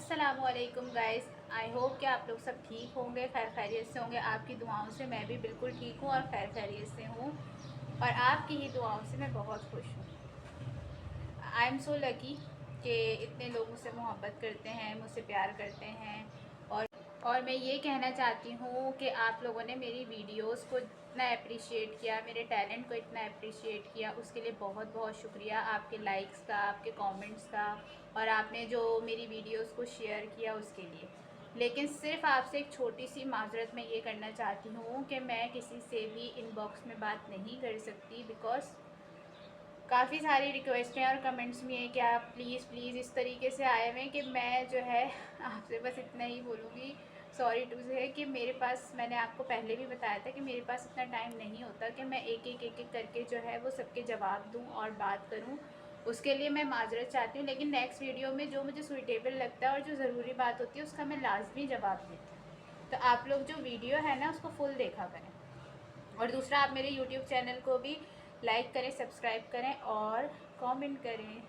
अस्सलामुअलैकुम guys. I hope कि आप लोग सब ठीक होंगे, खैर खैरियत से होंगे। आपकी दुआओं से मैं भी बिल्कुल ठीक हूँ और खैर खैरियत से हूँ और आपकी ही दुआओं से मैं बहुत खुश हूँ। आई एम सो लकी कि इतने लोग मुझसे मोहब्बत करते हैं, मुझसे प्यार करते हैं। और और मैं ये कहना चाहती हूँ कि आप लोगों ने मेरी वीडियोस को इतना अप्रिशिएट किया, मेरे टैलेंट को इतना अप्रिशिएट किया, उसके लिए बहुत बहुत शुक्रिया। आपके लाइक्स का, आपके कमेंट्स का और आपने जो मेरी वीडियोस को शेयर किया उसके लिए। लेकिन सिर्फ आपसे एक छोटी सी माजरत मैं ये करना चाहती हूँ कि मैं किसी से भी इनबॉक्स में बात नहीं कर सकती, बिकॉज़ काफ़ी सारी रिक्वेस्टें और कमेंट्स भी हैं कि आप प्लीज़ प्लीज़ इस तरीके से आए हुए हैं कि मैं जो है आपसे बस इतना ही बोलूँगी, सॉरी टू से, कि मेरे पास, मैंने आपको पहले भी बताया था कि मेरे पास इतना टाइम नहीं होता कि मैं एक एक करके जो है वो सबके जवाब दूँ और बात करूँ। उसके लिए मैं माजरत चाहती हूँ, लेकिन नेक्स्ट वीडियो में जो मुझे सूटेबल लगता है और जो ज़रूरी बात होती है उसका मैं लाजमी जवाब देती हूँ। तो आप लोग जो वीडियो है ना उसको फुल देखा करें। और दूसरा, आप मेरे यूट्यूब चैनल को भी लाइक करें, सब्सक्राइब करें और कमेंट करें।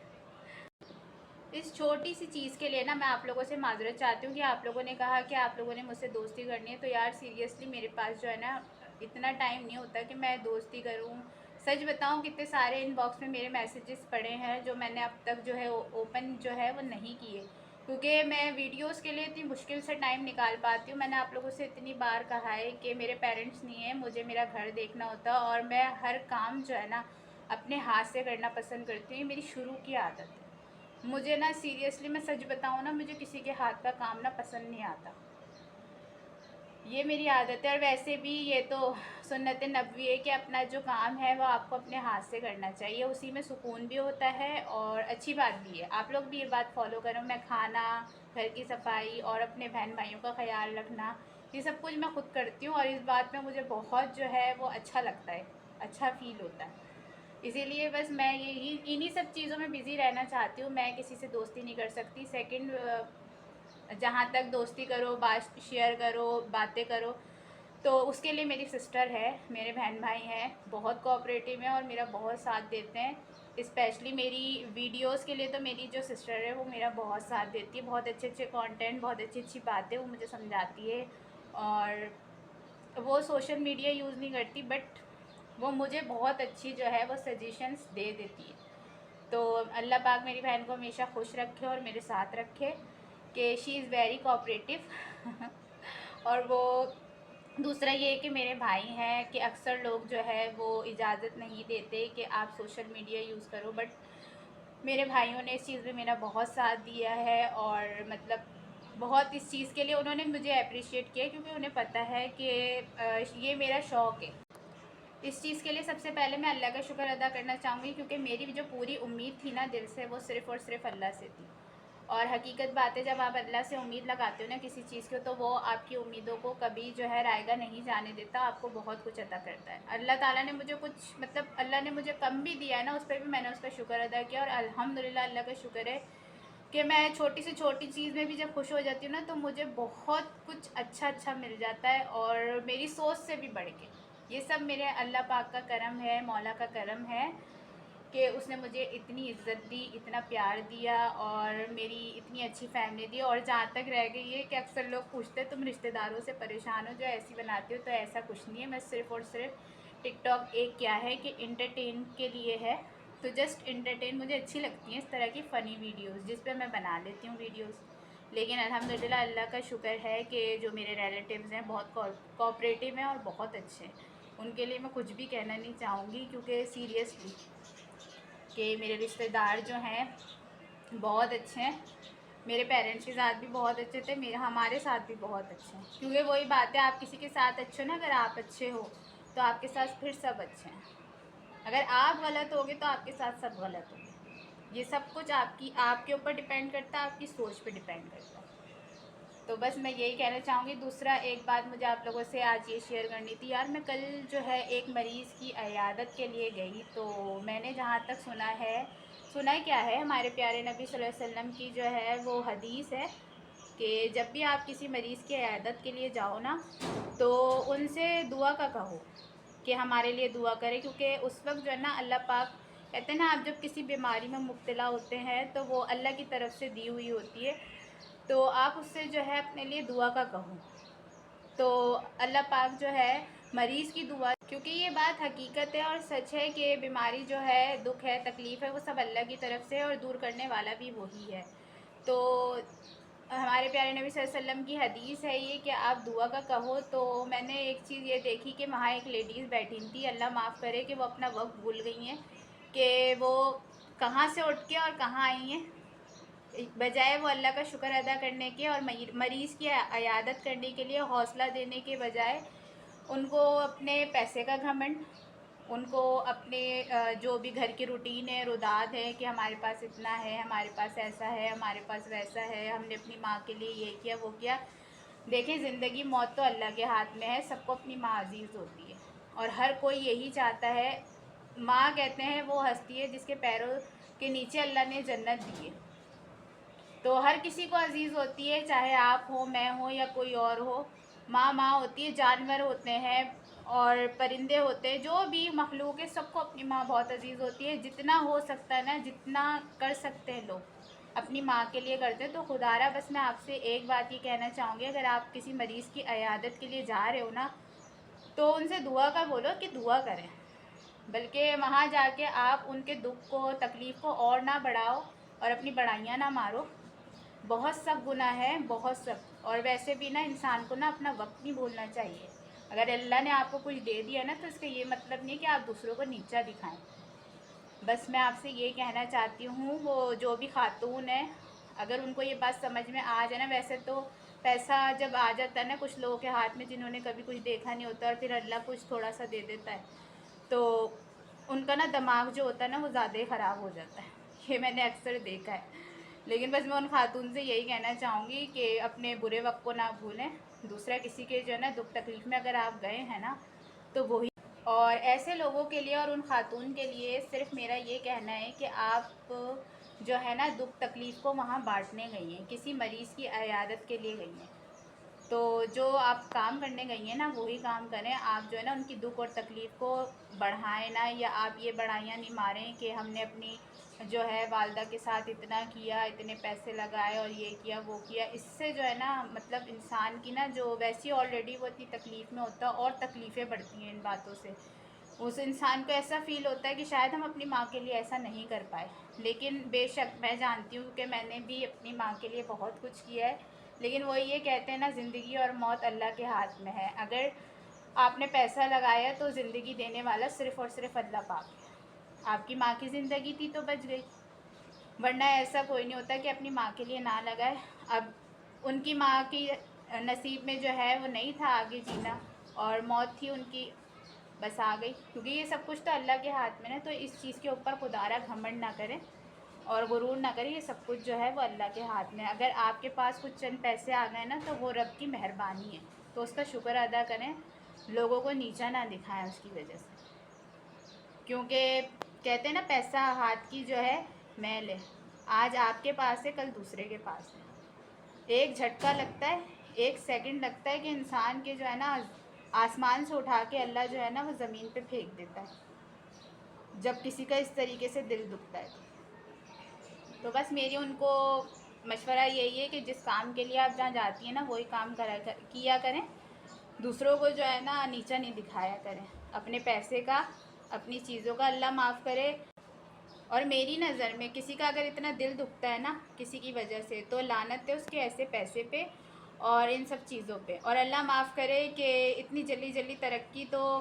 इस छोटी सी चीज़ के लिए ना मैं आप लोगों से माजरत चाहती हूँ कि आप लोगों ने कहा कि आप लोगों ने मुझसे दोस्ती करनी है, तो यार सीरियसली मेरे पास जो है ना इतना टाइम नहीं होता कि मैं दोस्ती करूँ। सच बताऊँ, कितने सारे इनबॉक्स में मेरे मैसेजेस पड़े हैं जो मैंने अब तक जो है ओपन जो है वो नहीं किए, क्योंकि मैं वीडियोस के लिए इतनी मुश्किल से टाइम निकाल पाती हूँ। मैंने आप लोगों से इतनी बार कहा है कि मेरे पेरेंट्स नहीं है, मुझे मेरा घर देखना होता है और मैं हर काम जो है ना अपने हाथ से करना पसंद करती हूँ। ये मेरी शुरू की आदत है। मुझे ना सीरियसली मैं सच बताऊँ ना, मुझे किसी के हाथ का काम ना पसंद नहीं आता। ये मेरी आदत है। और वैसे भी ये तो सुन्नत नबवी है कि अपना जो काम है वो आपको अपने हाथ से करना चाहिए, उसी में सुकून भी होता है और अच्छी बात भी है। आप लोग भी ये बात फॉलो करो। मैं खाना, घर की सफाई और अपने बहन भाइयों का ख्याल रखना, ये सब कुछ मैं खुद करती हूँ और इस बात में मुझे बहुत जो है वो अच्छा लगता है, अच्छा फ़ील होता है। इसीलिए बस मैं यही इन्हीं सब चीज़ों में बिज़ी रहना चाहती हूँ। मैं किसी से दोस्ती नहीं कर सकती। सेकंड, जहाँ तक दोस्ती करो, बात शेयर करो, बातें करो, तो उसके लिए मेरी सिस्टर है, मेरे बहन भाई हैं, बहुत कोऑपरेटिव हैं और मेरा बहुत साथ देते हैं। स्पेशली मेरी वीडियोस के लिए तो मेरी जो सिस्टर है वो मेरा बहुत साथ देती है। बहुत अच्छे अच्छे कंटेंट, बहुत अच्छी अच्छी बातें वो मुझे समझाती है। और वो सोशल मीडिया यूज़ नहीं करती, बट वो मुझे बहुत अच्छी जो है वो सजेशंस दे देती है। तो अल्लाह पाक मेरी बहन को हमेशा खुश रखे और मेरे साथ रखे, कि शी इज़ वेरी कोऑपरेटिव और वो, दूसरा ये कि मेरे भाई हैं कि अक्सर लोग जो है वो इजाज़त नहीं देते कि आप सोशल मीडिया यूज़ करो, बट मेरे भाइयों ने इस चीज़ में मेरा बहुत साथ दिया है और मतलब बहुत इस चीज़ के लिए उन्होंने मुझे अप्रिशिएट किया, क्योंकि उन्हें पता है कि ये मेरा शौक़ है। इस चीज़ के लिए सबसे पहले मैं अल्लाह का शुक्र अदा करना चाहूँगी, क्योंकि मेरी जो पूरी उम्मीद थी ना दिल से, वो सिर्फ़ और सिर्फ़ अल्लाह से थी। और हकीकत बात है, जब आप अल्लाह से उम्मीद लगाते हो ना किसी चीज़ की, तो वो आपकी उम्मीदों को कभी जो है रायगा नहीं जाने देता, आपको बहुत कुछ अता करता है। अल्लाह ताला ने मुझे कुछ, मतलब अल्लाह ने मुझे कम भी दिया है ना, उस पर भी मैंने उसका शुक्र अदा किया और अल्हम्दुलिल्लाह अल्लाह का शुक्र है कि मैं छोटी से छोटी चीज़ में भी जब खुश हो जाती हूँ ना, तो मुझे बहुत कुछ अच्छा अच्छा मिल जाता है और मेरी सोच से भी बढ़ के। ये सब मेरे अल्लाह पाक का करम है, मौला का करम है कि उसने मुझे इतनी इज़्ज़त दी, इतना प्यार दिया और मेरी इतनी अच्छी फैमिली दी। और जहाँ तक रह गई है कि अक्सर लोग पूछते हैं तुम रिश्तेदारों से परेशान हो जो ऐसी बनाती हो, तो ऐसा कुछ नहीं है। मैं सिर्फ़ और सिर्फ टिकटॉक एक क्या है कि इंटरटेन के लिए है, तो जस्ट इंटरटेन मुझे अच्छी लगती हैं इस तरह की फ़नी वीडियोस, जिस पे मैं बना लेती हूँ वीडियोस। लेकिन अल्हम्दुलिल्लाह अल्लाह का शुक्र है कि जो मेरे रिलेटिव्स हैं बहुत कोऑपरेटिव हैं और बहुत अच्छे हैं। उनके लिए मैं कुछ भी कहना नहीं चाहूँगी, क्योंकि सीरियसली कि मेरे रिश्तेदार जो हैं बहुत अच्छे हैं। मेरे पेरेंट्स के साथ भी बहुत अच्छे थे, मेरे हमारे साथ भी बहुत अच्छे हैं, क्योंकि वही बात है, आप किसी के साथ अच्छे हो ना, अगर आप अच्छे हो तो आपके साथ फिर सब अच्छे हैं। अगर आप गलत होगे तो आपके साथ सब गलत होंगे। ये सब कुछ आपकी, आपके ऊपर डिपेंड करता है, आपकी सोच पे डिपेंड करता है। तो बस मैं यही कहना चाहूँगी। दूसरा, एक बात मुझे आप लोगों से आज ये शेयर करनी थी यार। मैं कल जो है एक मरीज़ की इयादत के लिए गई, तो मैंने जहाँ तक सुना क्या है, हमारे प्यारे नबी सल्लल्लाहु अलैहि वसल्लम की जो है वो हदीस है कि जब भी आप किसी मरीज़ की इयादत के लिए जाओ ना, तो उनसे दुआ का कहो कि हमारे लिए दुआ करें, क्योंकि उस वक्त जो है ना अल्लाह पाक कहते हैं ना, आप जब किसी बीमारी में मुब्तला होते हैं तो वो अल्लाह की तरफ से दी हुई होती है। तो आप उससे जो है अपने लिए दुआ का कहो। तो अल्लाह पाक जो है मरीज़ की दुआ, क्योंकि ये बात हकीकत है और सच है कि बीमारी जो है, दुख है, तकलीफ़ है, वो सब अल्लाह की तरफ से और दूर करने वाला भी वही है। तो हमारे प्यारे नबी सल्लल्लाहु अलैहि वसल्लम की हदीस है ये कि आप दुआ का कहो। तो मैंने एक चीज़ ये देखी कि वहाँ एक लेडीज़ बैठी थी, अल्लाह माफ़ करे कि वो अपना वक्त भूल गई हैं कि वो कहाँ से उठ के और कहाँ आई हैं। बजाय वो अल्लाह का शुक्र अदा करने के और मरीज़ की अयादत करने के लिए हौसला देने के बजाय उनको अपने पैसे का घमंड, उनको अपने जो भी घर की रूटीन है, रुदाद है कि हमारे पास इतना है, हमारे पास ऐसा है, हमारे पास वैसा है, हमने अपनी माँ के लिए ये किया वो किया। देखिए, ज़िंदगी मौत तो अल्लाह के हाथ में है, सबको अपनी माँ अजीज़ होती है और हर कोई यही चाहता है। माँ कहते हैं वो हस्ती है जिसके पैरों के नीचे अल्लाह ने जन्नत दी है। तो हर किसी को अजीज़ होती है, चाहे आप हो, मैं हो या कोई और हो। माँ माँ होती है। जानवर होते हैं और परिंदे होते हैं, जो भी मखलूक है, सबको अपनी माँ बहुत अजीज़ होती है। जितना हो सकता है ना, जितना कर सकते हैं लोग अपनी माँ के लिए करते हैं। तो खुदारा बस मैं आपसे एक बात ये कहना चाहूँगी, अगर आप किसी मरीज़ की अयादत के लिए जा रहे हो ना, तो उनसे दुआ का बोलो कि दुआ करें, बल्कि वहाँ जाके आप उनके दुख को, तकलीफ़ को और ना बढ़ाओ और अपनी बड़ाइयाँ ना मारो। बहुत सब गुनाह है, बहुत सब। और वैसे भी ना इंसान को ना अपना वक्त नहीं भूलना चाहिए। अगर अल्लाह ने आपको कुछ दे दिया ना, तो इसका ये मतलब नहीं कि आप दूसरों को नीचा दिखाएं। बस मैं आपसे ये कहना चाहती हूँ, वो जो भी खातून है, अगर उनको ये बात समझ में आ जाए ना, वैसे तो पैसा जब आ जाता है ना कुछ लोगों के हाथ में जिन्होंने कभी कुछ देखा नहीं होता और फिर अल्लाह कुछ थोड़ा सा दे देता है, तो उनका ना दिमाग जो होता है ना वो ज़्यादा ही ख़राब हो जाता है। ये मैंने अक्सर देखा है। लेकिन बस मैं उन खातून से यही कहना चाहूँगी कि अपने बुरे वक्त को ना भूलें। दूसरा किसी के जो है ना दुख तकलीफ़ में अगर आप गए हैं ना, तो वही। और ऐसे लोगों के लिए और उन खातून के लिए सिर्फ मेरा ये कहना है कि आप जो है ना दुख तकलीफ़ को वहाँ बांटने गई हैं, किसी मरीज़ की अयादत के लिए गई हैं। तो जो आप काम करने गई हैं ना, वही काम करें। आप जो है ना उनकी दुख और तकलीफ़ को बढ़ाएं ना, या आप ये बढ़ाइयाँ नहीं मारें कि हमने अपनी जो है वालदा के साथ इतना किया, इतने पैसे लगाए और ये किया वो किया। इससे जो है ना मतलब इंसान की ना जो वैसी ऑलरेडी वो इतनी तकलीफ़ में होता है और तकलीफ़ें बढ़ती हैं इन बातों से। उस इंसान को ऐसा फ़ील होता है कि शायद हम अपनी माँ के लिए ऐसा नहीं कर पाए। लेकिन बेशक मैं जानती हूँ कि मैंने भी अपनी माँ के लिए बहुत कुछ किया है। लेकिन वो ये कहते हैं ना, ज़िंदगी और मौत अल्लाह के हाथ में है। अगर आपने पैसा लगाया तो ज़िंदगी देने वाला सिर्फ़ और सिर्फ अल्लाह पाक है। आपकी माँ की ज़िंदगी थी तो बच गई, वरना ऐसा कोई नहीं होता कि अपनी माँ के लिए ना लगाए। अब उनकी माँ की नसीब में जो है वो नहीं था आगे जीना, और मौत थी उनकी, बस आ गई। क्योंकि ये सब कुछ तो अल्लाह के हाथ में है। तो इस चीज़ के ऊपर खुदारा घमंड ना करें और गुरूर ना करें। ये सब कुछ जो है वो अल्लाह के हाथ में है। अगर आपके पास कुछ चंद पैसे आ गए ना, तो वो रब की मेहरबानी है, तो उसका शुक्र अदा करें। लोगों को नीचा ना दिखाएं उसकी वजह से, क्योंकि कहते हैं ना पैसा हाथ की जो है मैल है। आज आपके पास है, कल दूसरे के पास है। एक झटका लगता है, एक सेकंड लगता है कि इंसान के जो है ना आसमान से उठा के अल्लाह जो है ना वो ज़मीन पे फेंक देता है, जब किसी का इस तरीके से दिल दुखता है। तो बस मेरी उनको मशवरा यही है कि जिस काम के लिए आप जहाँ जाती हैं ना, वही काम किया करें। दूसरों को जो है ना नीचा नहीं दिखाया करें। अपने पैसे का, अपनी चीज़ों का अल्लाह माफ़ करे। और मेरी नज़र में किसी का अगर इतना दिल दुखता है ना किसी की वजह से, तो लानत है उसके ऐसे पैसे पे और इन सब चीज़ों पे। और अल्लाह माफ़ करे कि इतनी जल्दी जल्दी तरक्की, तो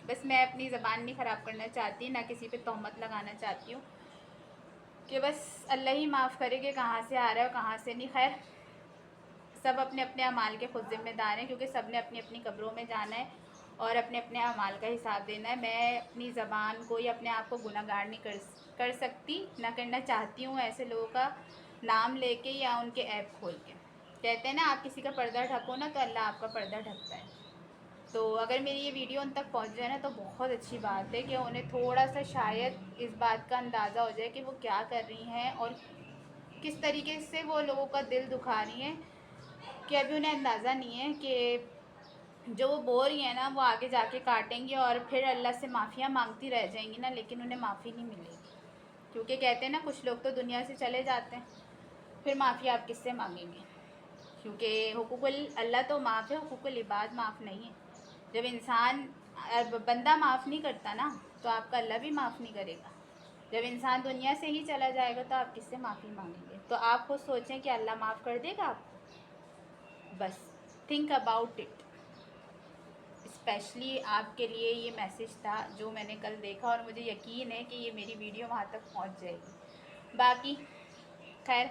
बस मैं अपनी ज़बान नहीं ख़राब करना चाहती, ना किसी पे तोहमत लगाना चाहती हूँ, कि बस अल्लाह ही माफ़ करे कि कहाँ से आ रहा है और कहाँ से नहीं। खैर, सब अपने अपने अमाल के खुद ज़िम्मेदार हैं, क्योंकि सब ने अपनी अपनी कब्रों में जाना है और अपने अपने अमाल का हिसाब देना है। मैं अपनी ज़बान को या अपने आप को गुनाहगार नहीं कर सकती, ना करना चाहती हूँ ऐसे लोगों का नाम लेके या उनके ऐप खोल के। कहते हैं ना, आप किसी का पर्दा ढको ना, तो अल्लाह आपका पर्दा ढकता है। तो अगर मेरी ये वीडियो उन तक पहुंच जाए ना, तो बहुत अच्छी बात है कि उन्हें थोड़ा सा शायद इस बात का अंदाज़ा हो जाए कि वो क्या कर रही हैं और किस तरीके से वो लोगों का दिल दुखा रही हैं, कि अभी उन्हें अंदाज़ा नहीं है कि जो वो बोल रही है ना, वो आगे जाके काटेंगी और फिर अल्लाह से माफ़ियाँ मांगती रह जाएंगी ना, लेकिन उन्हें माफ़ी नहीं मिलेगी। क्योंकि कहते हैं ना, कुछ लोग तो दुनिया से चले जाते हैं फिर माफ़ी आप किससे मांगेंगे? क्योंकि हुकूकुल अल्लाह तो माफ़ है, हुकूकुल इबाद माफ़ नहीं है। जब इंसान बंदा माफ़ नहीं करता ना, तो आपका अल्लाह भी माफ़ नहीं करेगा। जब इंसान दुनिया से ही चला जाएगा तो आप किससे माफ़ी मांगेंगे? तो आप खुद सोचें कि अल्लाह माफ़ कर देगा आपको। बस थिंक अबाउट इट। स्पेशली आपके लिए ये मैसेज था जो मैंने कल देखा, और मुझे यकीन है कि ये मेरी वीडियो वहाँ तक पहुँच जाएगी। बाकी खैर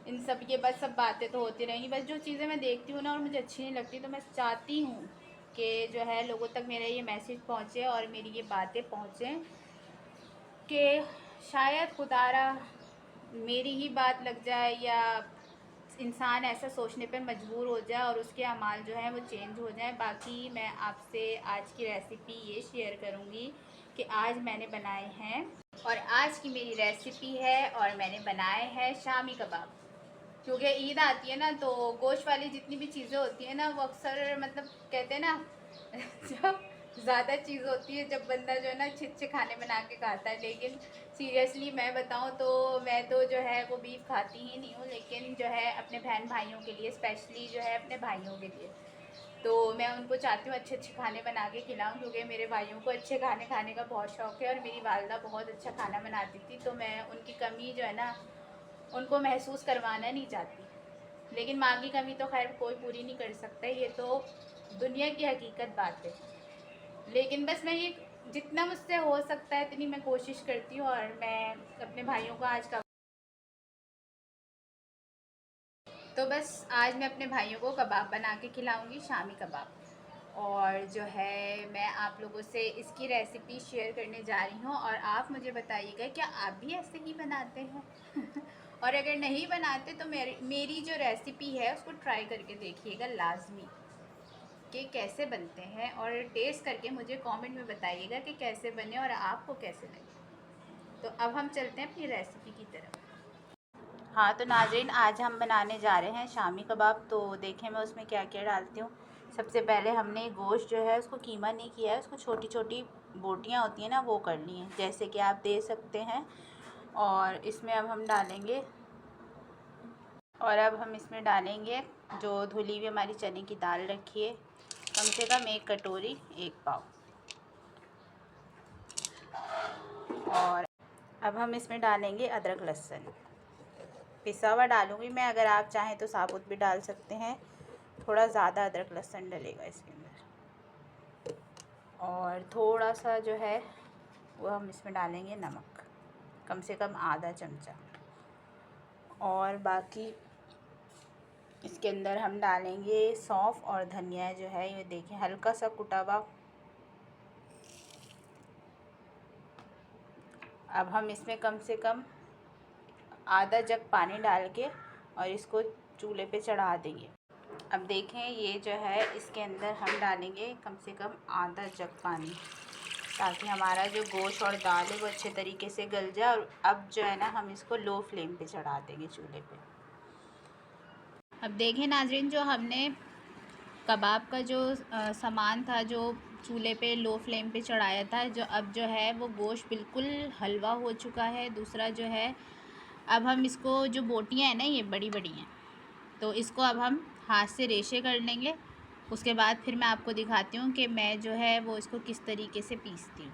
इन सब ये बस सब बातें तो होती रहेंगी। बस जो चीज़ें मैं देखती हूँ ना और मुझे अच्छी नहीं लगती, तो मैं चाहती हूँ कि जो है लोगों तक मेरा ये मैसेज पहुँचे और मेरी ये बातें पहुँचें कि शायद खुदारा मेरी ही बात लग जाए या इंसान ऐसा सोचने पर मजबूर हो जाए और उसके अमाल जो है वो चेंज हो जाए। बाकी मैं आपसे आज की रेसिपी ये शेयर करूँगी कि आज मैंने बनाए हैं, और आज की मेरी रेसिपी है और मैंने बनाए हैं शामी कबाब। क्योंकि ईद आती है ना, तो गोश्त वाली जितनी भी चीज़ें होती हैं ना, वो अक्सर मतलब कहते हैं ना जब ज़्यादा चीज़ होती है, जब बंदा जो है ना अच्छे अच्छे खाने बना के खाता है। लेकिन सीरियसली मैं बताऊं तो मैं तो जो है वो बीफ खाती ही नहीं हूँ, लेकिन जो है अपने बहन भाइयों के लिए, स्पेशली जो है अपने भाइयों के लिए, तो मैं उनको चाहती हूँ अच्छे अच्छे खाने बना के खिलाऊँ। क्योंकि मेरे भाइयों को अच्छे खाने खाने का बहुत शौक़ है और मेरी वालदा बहुत अच्छा खाना बनाती थी, तो मैं उनकी कमी जो है ना उनको महसूस करवाना नहीं चाहती। लेकिन माँ की कमी तो खैर कोई पूरी नहीं कर सकता, ये तो दुनिया की हकीकत बात है। लेकिन बस मैं ये जितना मुझसे हो सकता है इतनी मैं कोशिश करती हूँ, और मैं अपने भाइयों को आज का तो बस आज मैं अपने भाइयों को कबाब बना के खिलाऊँगी, शामी कबाब। और जो है मैं आप लोगों से इसकी रेसिपी शेयर करने जा रही हूँ, और आप मुझे बताइएगा क्या आप भी ऐसे ही बनाते हैं और अगर नहीं बनाते तो मेरी जो रेसिपी है उसको ट्राई करके देखिएगा लाजमी कि कैसे बनते हैं, और टेस्ट करके मुझे कमेंट में बताइएगा कि कैसे बने और आपको कैसे लगे। तो अब हम चलते हैं अपनी रेसिपी की तरफ। हाँ तो नाज़रीन, आज हम बनाने जा रहे हैं शामी कबाब। तो देखें मैं उसमें क्या क्या डालती हूँ। सबसे पहले हमने गोश्त जो है उसको कीमा नहीं किया है, उसको छोटी छोटी बोटियाँ होती हैं ना वो कर ली हैं, जैसे कि आप देख सकते हैं। और इसमें अब हम डालेंगे जो धुली हुई हमारी चने की दाल रखी है, कम से कम 1 कटोरी 1 पाव। और अब हम इसमें डालेंगे अदरक लहसुन, पिसा हुआ डालूँगी मैं, अगर आप चाहें तो साबुत भी डाल सकते हैं। थोड़ा ज़्यादा अदरक लहसुन डलेगा इसके अंदर। और थोड़ा सा जो है वो हम इसमें डालेंगे नमक, कम से कम आधा चमचा। और बाकी इसके अंदर हम डालेंगे सौंफ और धनिया जो है, ये देखें हल्का सा कुटा हुआ। अब हम इसमें कम से कम आधा जग पानी डाल के और इसको चूल्हे पे चढ़ा देंगे। अब देखें ये जो है इसके अंदर हम डालेंगे कम से कम आधा जग पानी, ताकि हमारा जो गोश्त और दाल है वो अच्छे तरीके से गल जाए। और अब जो है ना हम इसको लो फ्लेम पे चढ़ा देंगे चूल्हे पे। अब देखें नाज़रीन, जो हमने कबाब का जो सामान था जो चूल्हे पे लो फ्लेम पे चढ़ाया था, जो अब जो है वो गोश्त बिल्कुल हलवा हो चुका है। दूसरा जो है अब हम इसको, जो बोटियाँ हैं ना ये बड़ी बड़ी हैं, तो इसको अब हम हाथ से रेशे कर लेंगे। उसके बाद फिर मैं आपको दिखाती हूँ कि मैं जो है वो इसको किस तरीके से पीसती हूँ।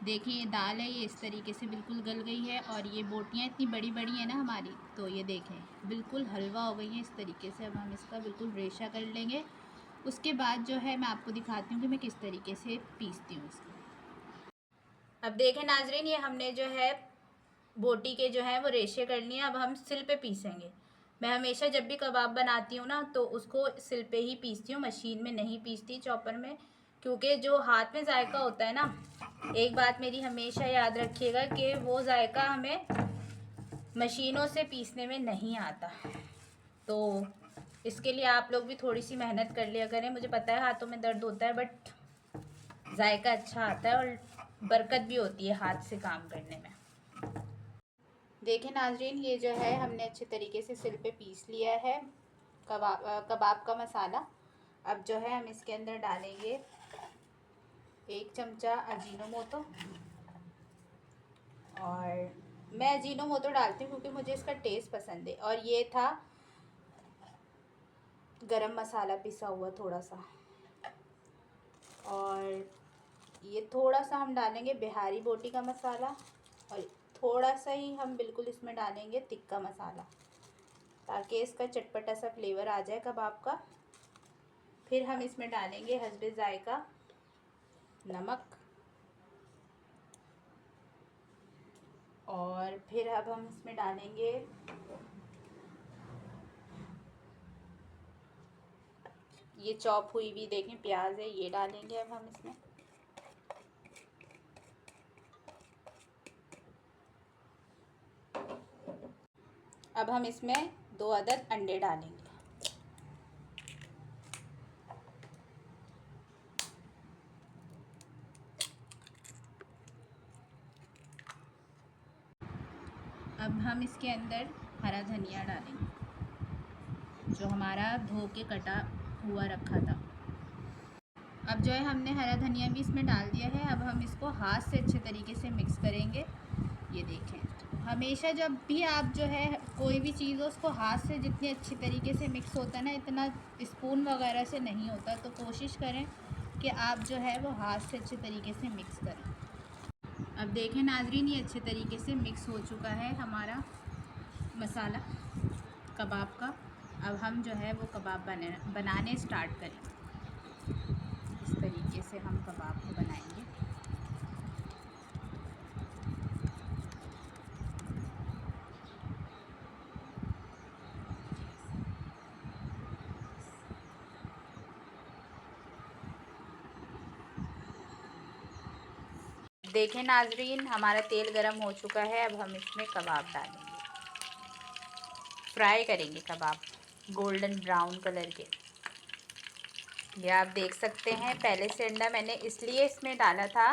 देखिए ये दाल है, ये इस तरीके से बिल्कुल गल गई है, और ये बोटियाँ इतनी बड़ी बड़ी हैं ना हमारी, तो ये देखें बिल्कुल हलवा हो गई हैं इस तरीके से। अब हम इसका बिल्कुल रेशा कर लेंगे। उसके बाद जो है मैं आपको दिखाती हूँ कि मैं किस तरीके से पीसती हूँ इसको। अब देखें नाजरीन, ये हमने जो है बोटी के जो है वो रेशे कर लिए। अब हम सिल पे पीसेंगे। मैं हमेशा जब भी कबाब बनाती हूँ ना तो उसको सिल पे ही पीसती हूँ, मशीन में नहीं पीसती, चॉपर में। क्योंकि जो हाथ में जायका होता है ना, एक बात मेरी हमेशा याद रखिएगा कि वो जायका हमें मशीनों से पीसने में नहीं आता। तो इसके लिए आप लोग भी थोड़ी सी मेहनत कर लिया करें। मुझे पता है हाथों में दर्द होता है, बट जायका अच्छा आता है और बरकत भी होती है हाथ से काम करने में। देखें नाजरीन, ये जो है हमने अच्छे तरीके से सिल पे पीस लिया है कबाब का मसाला। अब जो है हम इसके अंदर डालेंगे 1 चमचा अजीनोमोटो, और मैं अजीनोमोटो डालती हूँ क्योंकि मुझे इसका टेस्ट पसंद है। और ये था गरम मसाला पिसा हुआ थोड़ा सा, और ये थोड़ा सा हम डालेंगे बिहारी बोटी का मसाला, और थोड़ा सा ही हम बिल्कुल इसमें डालेंगे तिक्का मसाला, ताकि इसका चटपटा सा फ्लेवर आ जाए कबाब का। फिर हम इसमें डालेंगे हस्बे जायका नमक, और फिर अब हम इसमें डालेंगे ये चॉप हुई भी देखें प्याज है, ये डालेंगे अब हम इसमें। अब हम इसमें 2 अदद अंडे डालेंगे। अब हम इसके अंदर हरा धनिया डालेंगे जो हमारा धो के कटा हुआ रखा था। अब जो है हमने हरा धनिया भी इसमें डाल दिया है। अब हम इसको हाथ से अच्छे तरीके से मिक्स करेंगे। ये देखें, हमेशा जब भी आप जो है कोई भी चीज़ हो उसको हाथ से जितनी अच्छी तरीके से मिक्स होता है ना, इतना स्पून वगैरह से नहीं होता, तो कोशिश करें कि आप जो है वो हाथ से अच्छे तरीके से मिक्स करें। अब देखें नाजरीन, ये अच्छे तरीके से मिक्स हो चुका है हमारा मसाला कबाब का। अब हम जो है वो कबाब बनाने स्टार्ट करेंगे। इस तरीके से हम कबाब को बनाएंगे। देखें नाजरीन, हमारा तेल गरम हो चुका है। अब हम इसमें कबाब डालेंगे, फ्राई करेंगे कबाब गोल्डन ब्राउन कलर के। ये आप देख सकते हैं, पहले से अंडा मैंने इसलिए इसमें डाला था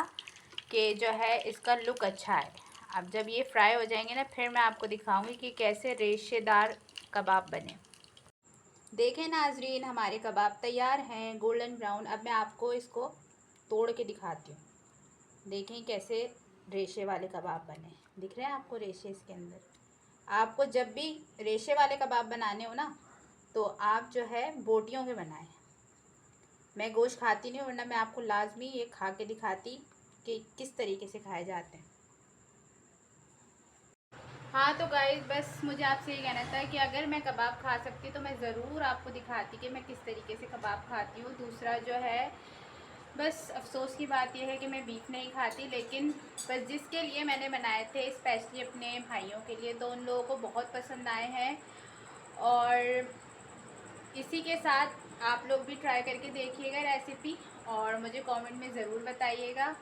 कि जो है इसका लुक अच्छा है। अब जब ये फ्राई हो जाएंगे ना, फिर मैं आपको दिखाऊंगी कि कैसे रेशेदार कबाब बने। देखें नाजरीन, हमारे कबाब तैयार हैं गोल्डन ब्राउन। अब मैं आपको इसको तोड़ के दिखाती हूँ। देखें कैसे रेशे वाले कबाब बने, दिख रहे हैं आपको रेशे इसके अंदर। आपको जब भी रेशे वाले कबाब बनाने हो ना, तो आप जो है बोटियों के बनाएं। मैं गोश्त खाती नहीं, वरना मैं आपको लाजमी ये खा के दिखाती कि किस तरीके से खाए जाते हैं। हाँ तो गाइस, बस मुझे आपसे ये कहना था कि अगर मैं कबाब खा सकती तो मैं ज़रूर आपको दिखाती कि मैं किस तरीके से कबाब खाती हूँ। दूसरा जो है, बस अफसोस की बात यह है कि मैं बीफ नहीं खाती, लेकिन बस जिसके लिए मैंने बनाए थे स्पेशली अपने भाइयों के लिए, तो उन लोगों को बहुत पसंद आए हैं। और इसी के साथ आप लोग भी ट्राई करके देखिएगा रेसिपी, और मुझे कमेंट में ज़रूर बताइएगा।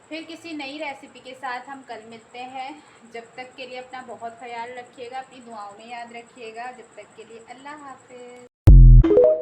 फिर किसी नई रेसिपी के साथ हम कल मिलते हैं। जब तक के लिए अपना बहुत ख्याल रखिएगा, अपनी दुआओं में याद रखिएगा। जब तक के लिए अल्लाह हाफ़िज़।